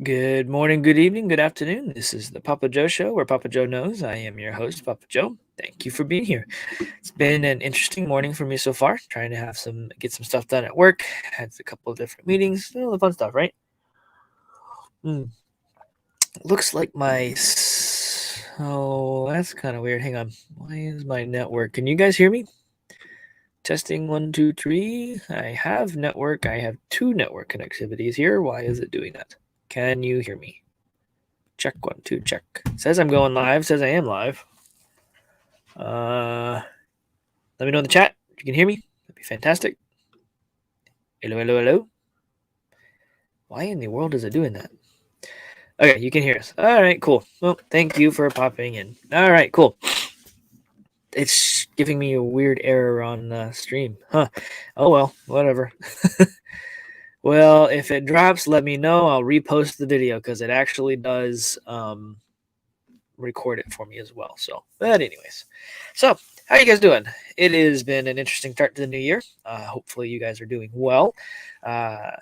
Good morning, good evening, good afternoon. This is the Papa Joe Show, where Papa Joe knows. I am your host, Papa Joe. Thank you for being here. It's been an interesting morning for me so far, trying to get some stuff done at work. Had a couple of different meetings, all the fun stuff, right? Mm. Looks like oh, that's kind of weird. Hang on. Why is my network? Can you guys hear me? Testing 1, 2, 3. I have network. I have two network connectivities here. Why is it doing that? Can you hear me? Check 1, 2, check. Says I'm going live. Says I am live. Let me know in the chat if you can hear me. That'd be fantastic. Hello, hello, hello. Why in the world is it doing that? Okay, you can hear us. All right, cool. Well, thank you for popping in. All right, cool. It's giving me a weird error on stream. Huh. Oh, well, whatever. Well, if it drops, let me know. I'll repost the video because it actually does record it for me as well. But anyways, so how you guys doing? It has been an interesting start to the new year. Hopefully you guys are doing well. Do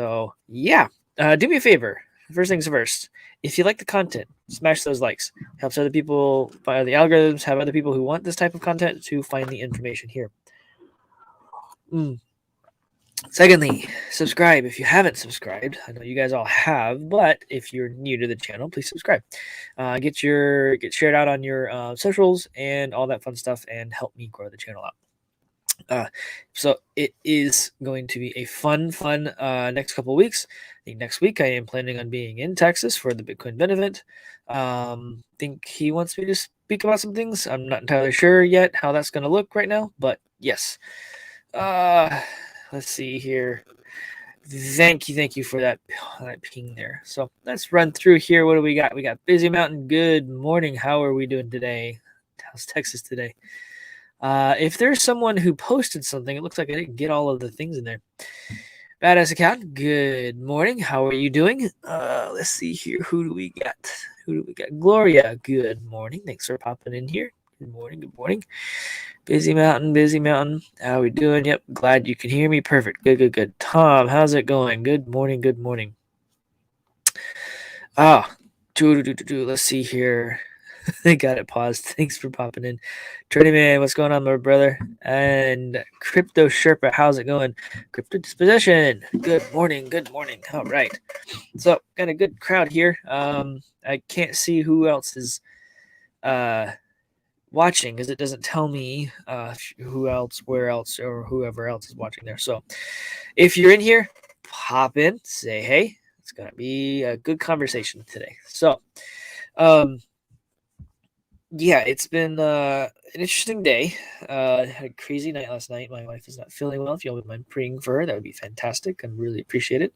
me a favor. First things first. If you like the content, smash those likes. Helps other people find the algorithms, have other people who want this type of content to find the information here. Secondly, subscribe if you haven't subscribed. I know you guys all have, but if you're new to the channel, please subscribe. Get shared out on your socials and all that fun stuff, and help me grow the channel out. So it is going to be a fun next couple of weeks. I think next week I am planning on being in Texas for the Bitcoin benefit. Think he wants me to speak about some things. I'm not entirely sure yet how that's going to look right now, but yes. Let's see here. Thank you for that ping there. So let's run through here. What do we got? We got Busy Mountain. Good morning. How are we doing today? How's Texas today? If there's someone who posted something, it looks like I didn't get all of the things in there. Badass account. Good morning. How are you doing? Let's see here. Who do we got? Gloria. Good morning. Thanks for popping in here. Good morning. Busy Mountain. How are we doing? Yep, glad you can hear me. Perfect. Good. Tom, how's it going? Good morning. Let's see here. I got it paused. Thanks for popping in. Trinity Man, what's going on, my brother? And Crypto Sherpa, how's it going? Crypto Disposition. Good morning. All right. So, got a good crowd here. I can't see who else is watching because it doesn't tell me who else, where else, or whoever else is watching there. So if you're in here, pop in, say hey. It's gonna be a good conversation today. So it's been an interesting day. Had a crazy night last night. My wife is not feeling well. If you wouldn't mind praying for her, that would be fantastic. I'd really appreciate it.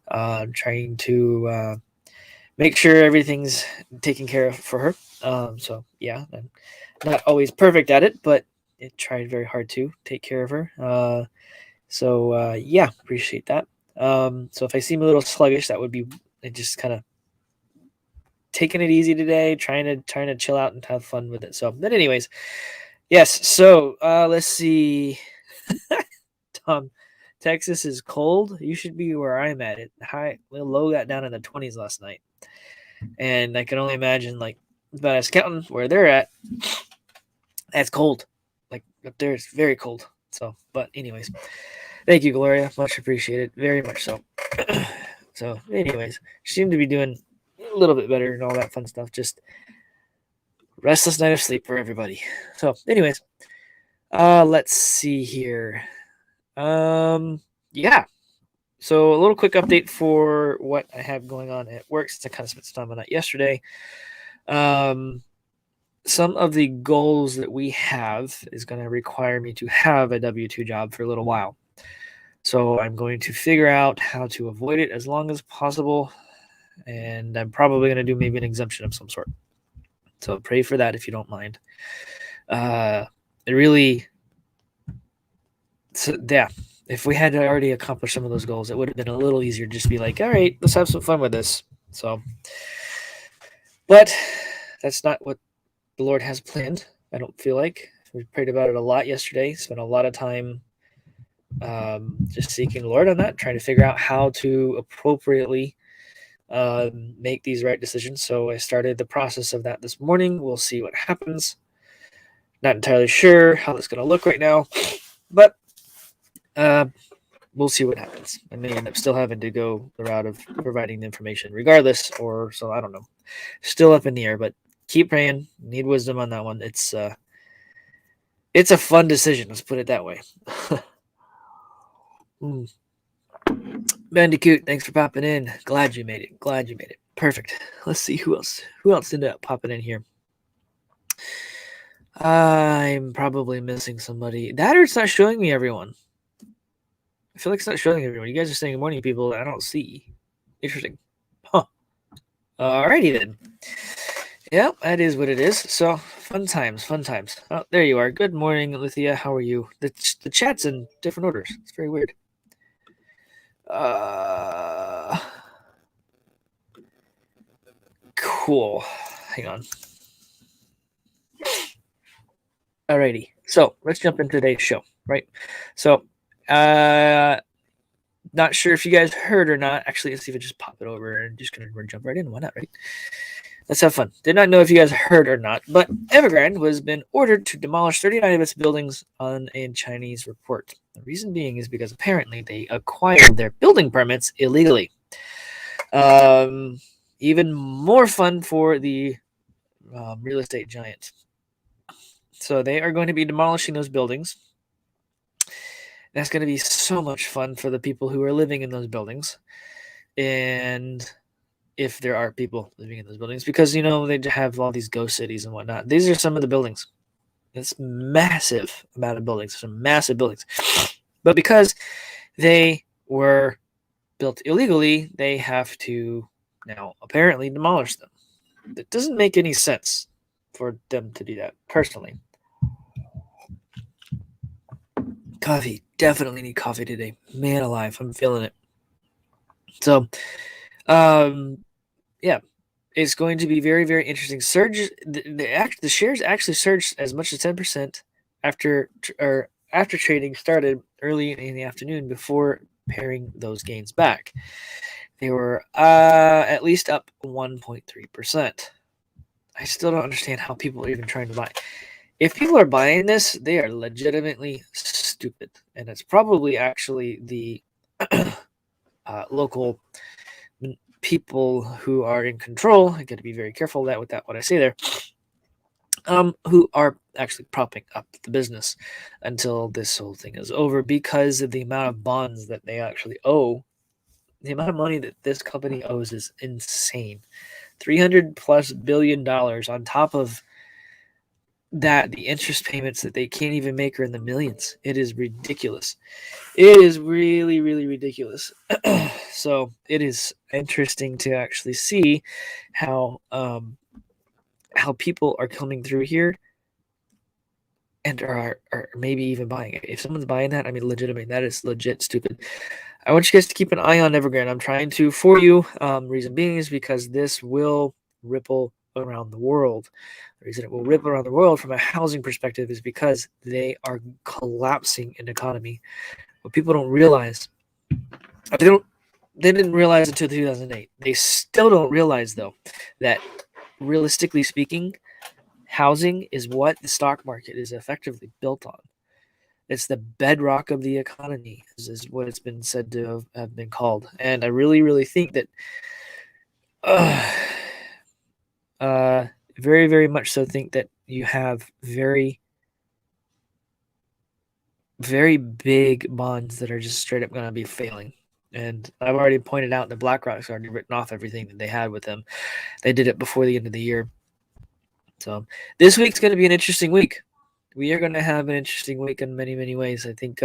I'm trying to make sure everything's taken care of for her. I'm not always perfect at it, but I tried very hard to take care of her. Appreciate that. So if I seem a little sluggish, that would be just kind of taking it easy today, trying to chill out and have fun with it. So, but anyways, yes. So let's see. Tom, Texas is cold. You should be where I'm at. Low got down in the 20s last night, and I can only imagine Badass Counting where they're at. That's cold. Like up there, it's very cold. So, but anyways, thank you, Gloria. Much appreciated. Very much so. So, anyways, she seemed to be doing a little bit better and all that fun stuff. Just restless night of sleep for everybody. So, anyways, let's see here. So a little quick update for what I have going on at work since I kind of spent some time on that yesterday. Some of the goals that we have is going to require me to have a W-2 job for a little while. So I'm going to figure out how to avoid it as long as possible. And I'm probably going to do maybe an exemption of some sort. So pray for that if you don't mind. If we had already accomplished some of those goals, it would have been a little easier to just be like, all right, let's have some fun with this. So, but that's not what the Lord has planned. I don't feel like. We prayed about it a lot yesterday. Spent a lot of time just seeking the Lord on that, trying to figure out how to appropriately make these right decisions. So I started the process of that this morning. We'll see what happens. Not entirely sure how that's going to look right now, but we'll see what happens. I may end up still having to go the route of providing the information regardless, or so I don't know. Still up in the air, but keep praying. Need wisdom on that one. It's a fun decision. Let's put it that way. Bandicoot, thanks for popping in. Glad you made it. Perfect. Let's see who else ended up popping in here. I'm probably missing somebody. That or it's not showing me everyone. I feel like it's not showing everyone. You guys are saying good morning, people that I don't see. Interesting. Huh. Alrighty then. Yep, that is what it is. So, fun times. Oh, there you are. Good morning, Lithia. How are you? The chat's in different orders. It's very weird. Cool. Hang on. Alrighty. So, let's jump into today's show, right? So, not sure if you guys heard or not. Actually, let's see if I just pop it over and just gonna jump right in. Why not, right? Let's have fun. Did not know if you guys heard or not, but Evergrande has been ordered to demolish 39 of its buildings on a Chinese report. The reason being is because apparently they acquired their building permits illegally. Even more fun for the real estate giant. So they are going to be demolishing those buildings. That's going to be so much fun for the people who are living in those buildings. And if there are people living in those buildings, because, they have all these ghost cities and whatnot. These are some of the buildings. It's massive amount of buildings. Some massive buildings. But because they were built illegally, they have to now apparently demolish them. It doesn't make any sense for them to do that, personally. Coffee. Definitely need coffee today. Man alive. I'm feeling it. So, yeah, it's going to be very, very interesting. Surge. The shares actually surged as much as 10% after trading started early in the afternoon before paring those gains back. They were at least up 1.3%. I still don't understand how people are even trying to buy. If people are buying this, they are legitimately stupid. And it's probably actually the local people who are in control. I got to be very careful with that what I say there. Who are actually propping up the business until this whole thing is over, because of the amount of bonds that they actually owe. The amount of money that this company owes is insane. $300+ billion on top of that, the interest payments that they can't even make are in the millions. It is ridiculous. It is really, really ridiculous. So it is interesting to actually see how people are coming through here and are maybe even buying it. If someone's buying that, I mean, legitimately, that is legit stupid. I want you guys to keep an eye on Evergrande. I'm trying to for you. Reason being is because this will ripple around the world. The reason it will ripple around the world from a housing perspective is because they are collapsing an economy. What people don't realize, they didn't realize until 2008. They still don't realize, though, that realistically speaking, housing is what the stock market is effectively built on. It's the bedrock of the economy, is what it's been said to have been called. And I really, really think that very, very much so think that you have very, very big bonds that are just straight up going to be failing. And I've already pointed out that BlackRock's already written off everything that they had with them. They did it before the end of the year. So this week's going to be an interesting week. We are going to have an interesting week in many, many ways. I think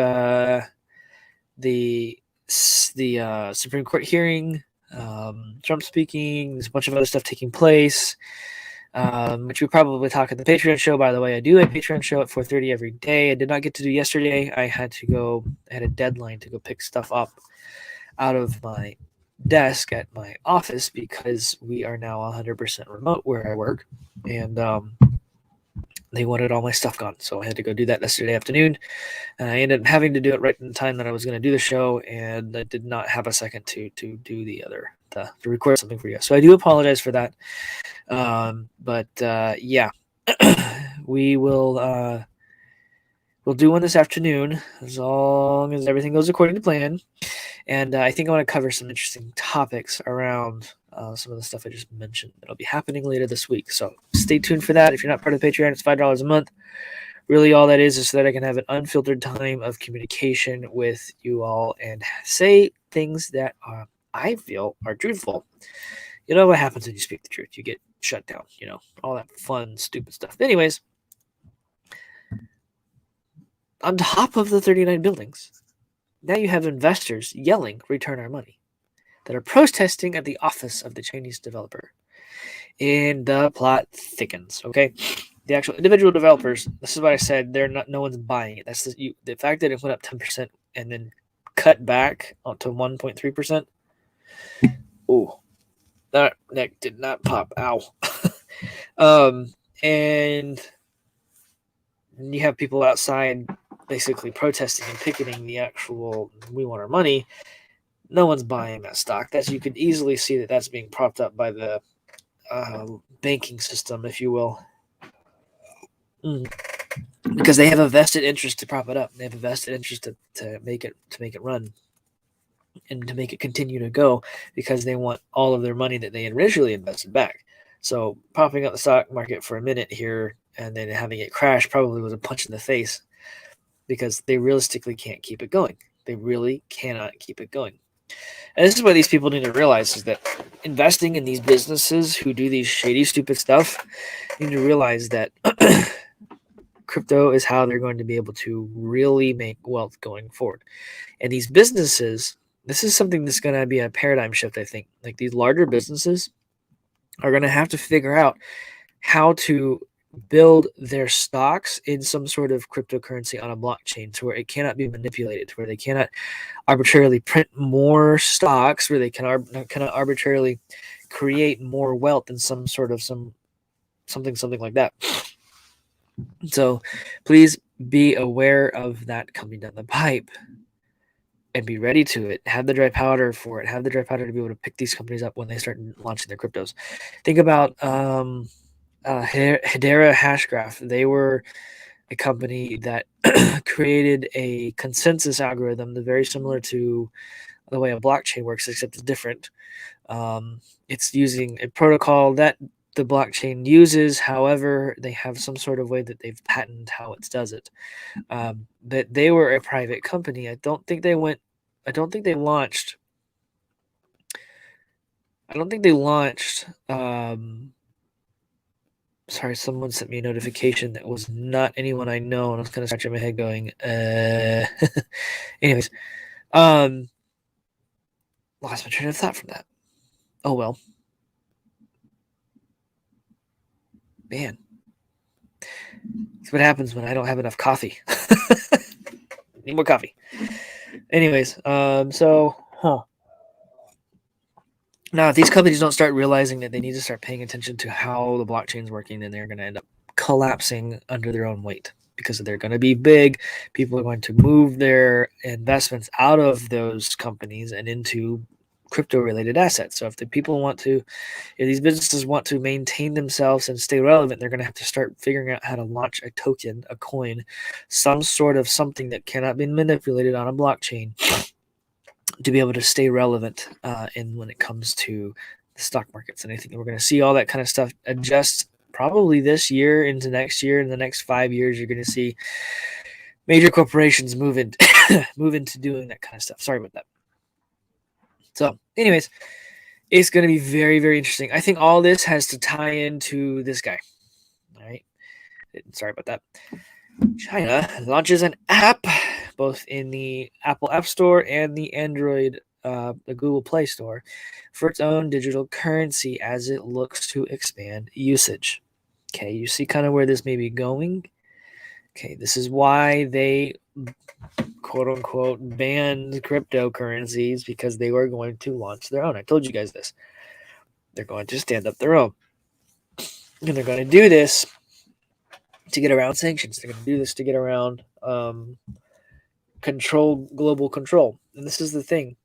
the Supreme Court hearing, Trump speaking, there's a bunch of other stuff taking place, which we probably talk at the Patreon show. By the way, I do a Patreon show at 4:30 every day. I did not get to do yesterday. I had a deadline to go pick stuff up out of my desk at my office because we are now 100% remote where I work. And they wanted all my stuff gone. So I had to go do that yesterday afternoon. And I ended up having to do it right in the time that I was going to do the show, and I did not have a second to do to record something for you. So I do apologize for that. But yeah, we will we'll do one this afternoon as long as everything goes according to plan. And I think I want to cover some interesting topics around some of the stuff I just mentioned that'll be happening later this week. So stay tuned for that. If you're not part of the Patreon, it's $5 a month. Really, all that is so that I can have an unfiltered time of communication with you all and say things that I feel are truthful. You know what happens when you speak the truth? You get shut down, all that fun, stupid stuff. Anyways, on top of the 39 buildings, now you have investors yelling, "Return our money," that are protesting at the office of the Chinese developer. And the plot thickens, okay? The actual individual developers, this is what I said, no one's buying it. That's the fact that it went up 10% and then cut back to 1.3%. Oh, that neck did not pop. Ow. And you have people outside basically protesting and picketing the actual, we want our money. No one's buying that stock. You could easily see that that's being propped up by the banking system, if you will. Because they have a vested interest to prop it up. They have a vested interest to make it run and to make it continue to go, because they want all of their money that they originally invested back. So propping up the stock market for a minute here and then having it crash probably was a punch in the face, because they realistically can't keep it going. They really cannot keep it going. And this is what these people need to realize, is that investing in these businesses who do these shady, stupid stuff, need to realize that crypto is how they're going to be able to really make wealth going forward. And these businesses, this is something that's going to be a paradigm shift, I think. Like, these larger businesses are going to have to figure out how to build their stocks in some sort of cryptocurrency on a blockchain, to where it cannot be manipulated, to where they cannot arbitrarily print more stocks, where they cannot arbitrarily create more wealth in some sort of something like that. So please be aware of that coming down the pipe and be ready to it. Have the dry powder for it. Have the dry powder to be able to pick these companies up when they start launching their cryptos. Think about Hedera Hashgraph. They were a company that created a consensus algorithm that's very similar to the way a blockchain works, except it's different. It's using a protocol that the blockchain uses. However, they have some sort of way that they've patented how it does it. But they were a private company. I don't think they launched. Sorry, someone sent me a notification that was not anyone I know, and I was kind of scratching my head going, anyways, lost my train of thought from that. Oh well. Man. That's what happens when I don't have enough coffee. Need more coffee. Anyways, now if these companies don't start realizing that they need to start paying attention to how the blockchain is working, then they're going to end up collapsing under their own weight, because they're going to be big. People are going to move their investments out of those companies and into crypto-related assets. So if these businesses want to maintain themselves and stay relevant, they're going to have to start figuring out how to launch a token, a coin, some sort of something that cannot be manipulated on a blockchain, to be able to stay relevant when it comes to the stock markets. And I think we're going to see all that kind of stuff adjust probably this year into next year. In the next 5 years, you're going to see major corporations move into doing that kind of stuff. Sorry about that. So anyways, it's going to be very, very interesting. I think all this has to tie into this guy. All right. Sorry about that. China launches an app both in the Apple App Store and the Google Play Store for its own digital currency as it looks to expand usage. Okay, you see kind of where this may be going. Okay, this is why they quote-unquote banned cryptocurrencies, because they were going to launch their own. I told you guys this. They're going to stand up their own. And they're going to do this to get around sanctions. They're going to do this to get around global control. And this is the thing.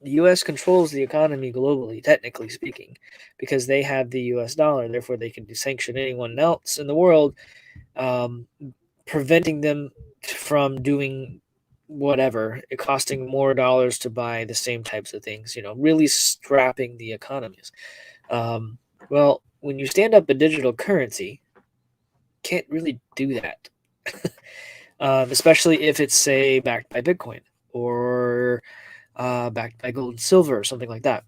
The U.S. controls the economy globally, technically speaking, because they have the U.S. dollar. Therefore, they can sanction anyone else in the world, preventing them from doing whatever, it costing more dollars to buy the same types of things, really strapping the economies. Well, when you stand up a digital currency, can't really do that. Especially if it's, say, backed by Bitcoin or backed by gold and silver or something like that.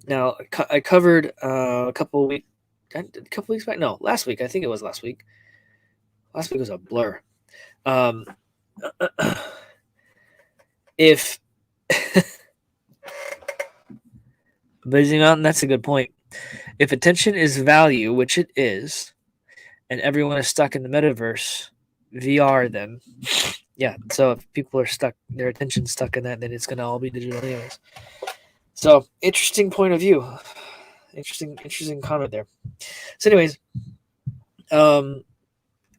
Now, I covered a couple weeks back. No, last week. I think it was last week. Last week was a blur. If Blazing Mountain, that's a good point. If attention is value, which it is, and everyone is stuck in the metaverse, VR, then yeah. So if people are stuck, their attention's stuck in that, then it's gonna all be digital anyways. So interesting point of view. Interesting comment there. So anyways,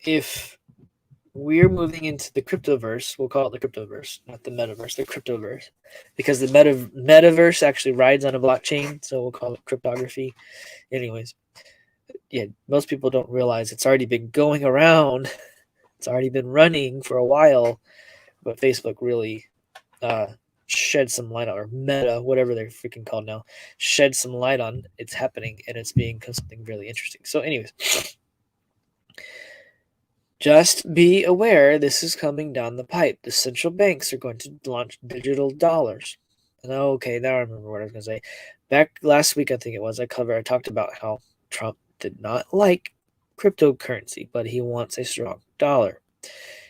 if we're moving into the cryptoverse, we'll call it the cryptoverse, not the metaverse, the cryptoverse, because the metaverse actually rides on a blockchain, so we'll call it cryptography. Anyways, yeah, most people don't realize it's already been going around. It's already been running for a while, but Facebook really shed some light on, or Meta, whatever they're freaking called now, shed some light on it's happening, and it's being something really interesting. So anyways, just be aware this is coming down the pipe. The central banks are going to launch digital dollars. And okay, now I remember what I was going to say. Back last week, I think it was, I talked about how Trump did not like cryptocurrency, but he wants a strong dollar.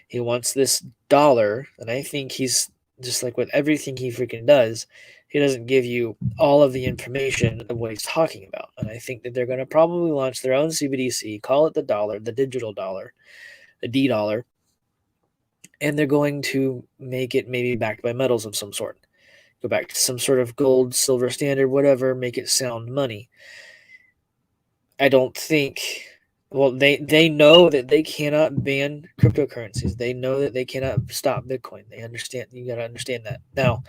He wants this dollar, and I think he's just like with everything he freaking does, he doesn't give you all of the information of what he's talking about. And I think that they're going to probably launch their own CBDC, call it the dollar, the digital dollar, the D dollar, and they're going to make it maybe backed by metals of some sort. Go back to some sort of gold, silver standard, whatever, make it sound money. I don't think, well, they know that they cannot ban cryptocurrencies. They know that they cannot stop Bitcoin. They understand, you got to understand that. Now,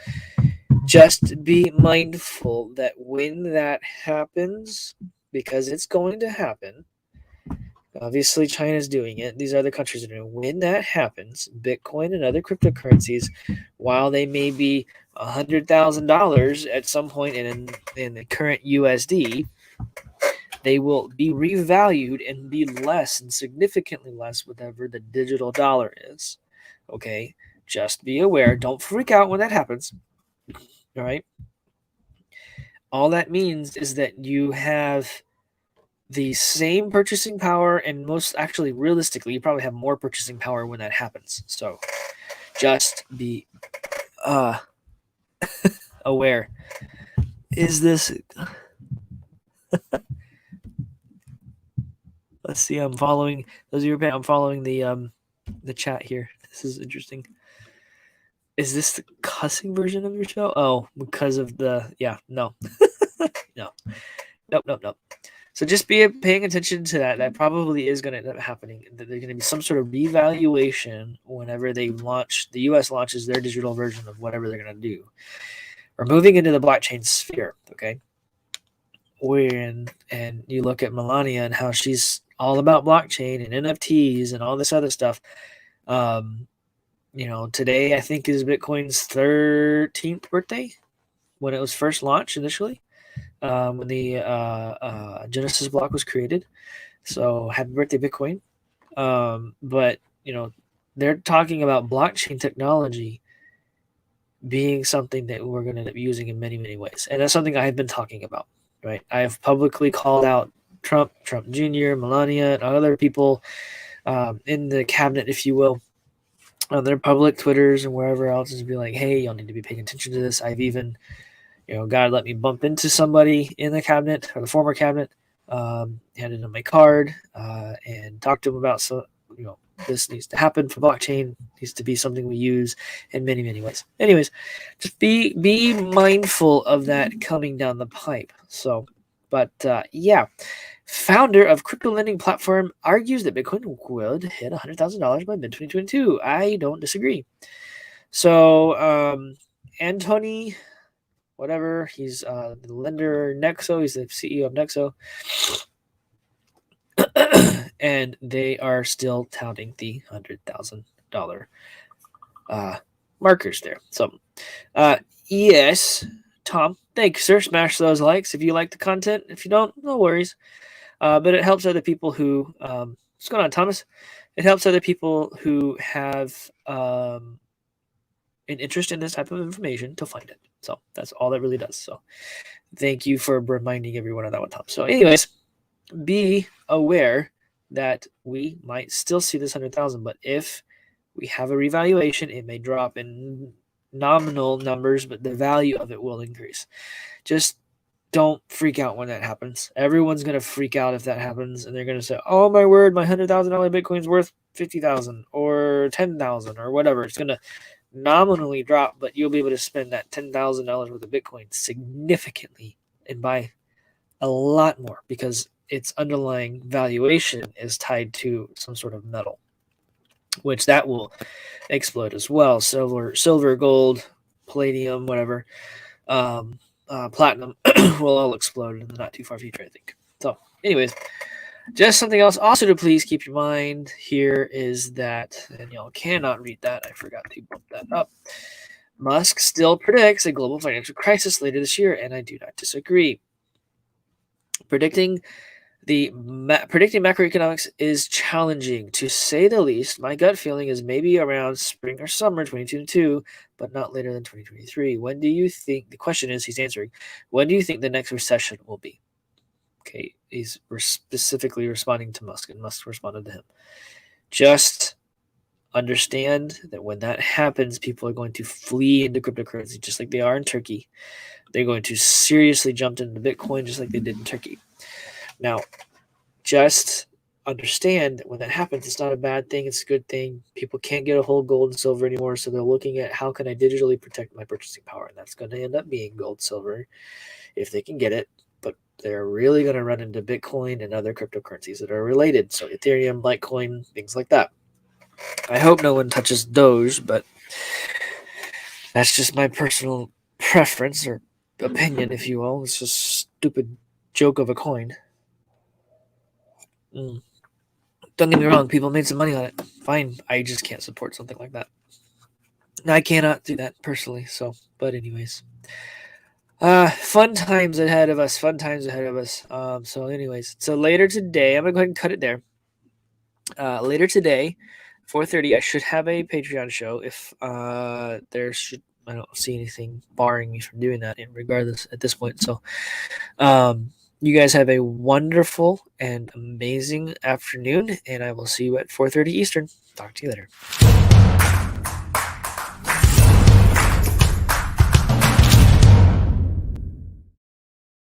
just be mindful that when that happens, because it's going to happen, obviously, China's doing it. These other countries are doing it. When that happens, Bitcoin and other cryptocurrencies, while they may be $100,000 at some point in the current USD, they will be revalued and be less and significantly less whatever the digital dollar is. Okay, just be aware. Don't freak out when that happens. All right. All that means is that you have the same purchasing power, and most actually realistically you probably have more purchasing power when that happens. So just be aware. Is this let's see, I'm following those of you I'm following the chat here. This is interesting. Is this the cussing version of your show? Oh, because of the no. No. Nope. So just be paying attention to that. That probably is going to end up happening. That there's going to be some sort of revaluation whenever they launch, the U.S. launches their digital version of whatever they're going to do. We're moving into the blockchain sphere, okay? And you look at Melania and how she's all about blockchain and NFTs and all this other stuff. Today I think is Bitcoin's 13th birthday when it was first launched initially. When the Genesis block was created. So happy birthday, Bitcoin. But, they're talking about blockchain technology being something that we're going to end up using in many, many ways. And that's something I have been talking about, right? I have publicly called out Trump Jr., Melania, and other people in the cabinet, if you will, on their public Twitters and wherever else, is be like, hey, y'all need to be paying attention to this. I've even God let me bump into somebody in the cabinet or the former cabinet, handed them my card, and talked to them about, this needs to happen for blockchain, needs to be something we use in many, many ways. Anyways, just be mindful of that coming down the pipe. So But yeah, founder of crypto lending platform argues that Bitcoin would hit $100,000 by mid 2022. I don't disagree. So Anthony, whatever, he's the lender Nexo. He's the CEO of Nexo. And they are still touting the $100,000 markers there. So, yes, Tom, thanks, sir. Smash those likes if you like the content. If you don't, no worries. But it helps other people who, what's going on, Thomas? It helps other people who have an interest in this type of information to find it. So that's all that really does. So thank you for reminding everyone of that one, Tom. So anyways, be aware that we might still see this 100,000, but if we have a revaluation, it may drop in nominal numbers, but the value of it will increase. Just don't freak out when that happens. Everyone's going to freak out if that happens, and they're going to say, oh my word, my $100,000 Bitcoin's worth 50,000 or 10,000 or whatever. It's going to nominally drop, but you'll be able to spend that $10,000 worth of Bitcoin significantly and buy a lot more because its underlying valuation is tied to some sort of metal, which that will explode as well. Silver, gold, palladium, whatever, platinum will all explode in the not too far future, I think. So anyways, just something else also to please keep your mind here is that, and y'all cannot read that, I forgot to bump that up. Musk still predicts a global financial crisis later this year, and I do not disagree. Predicting macroeconomics is challenging, to say the least. My gut feeling is maybe around spring or summer 2022, but not later than 2023. When do you think, the question is, he's answering, when do you think the next recession will be? Okay, he's specifically responding to Musk, and Musk responded to him. Just understand that when that happens, people are going to flee into cryptocurrency, just like they are in Turkey. They're going to seriously jump into Bitcoin, just like they did in Turkey. Now, just understand that when that happens, it's not a bad thing. It's a good thing. People can't get a hold of gold and silver anymore, so they're looking at how can I digitally protect my purchasing power, and that's going to end up being gold, silver, if they can get it. But they're really going to run into Bitcoin and other cryptocurrencies that are related, so Ethereum, Litecoin, things like that. I hope no one touches Doge, but that's just my personal preference or opinion, if you will. It's just a stupid joke of a coin. Don't get me wrong, people made some money on it. Fine, I just can't support something like that. I cannot do that personally, so, but anyways. Fun times ahead of us, so anyways, so later today, I'm going to go ahead and cut it there. Later today, 4:30, I should have a Patreon show if I don't see anything barring me from doing that regardless at this point. So, you guys have a wonderful and amazing afternoon, and I will see you at 4:30 Eastern. Talk to you later.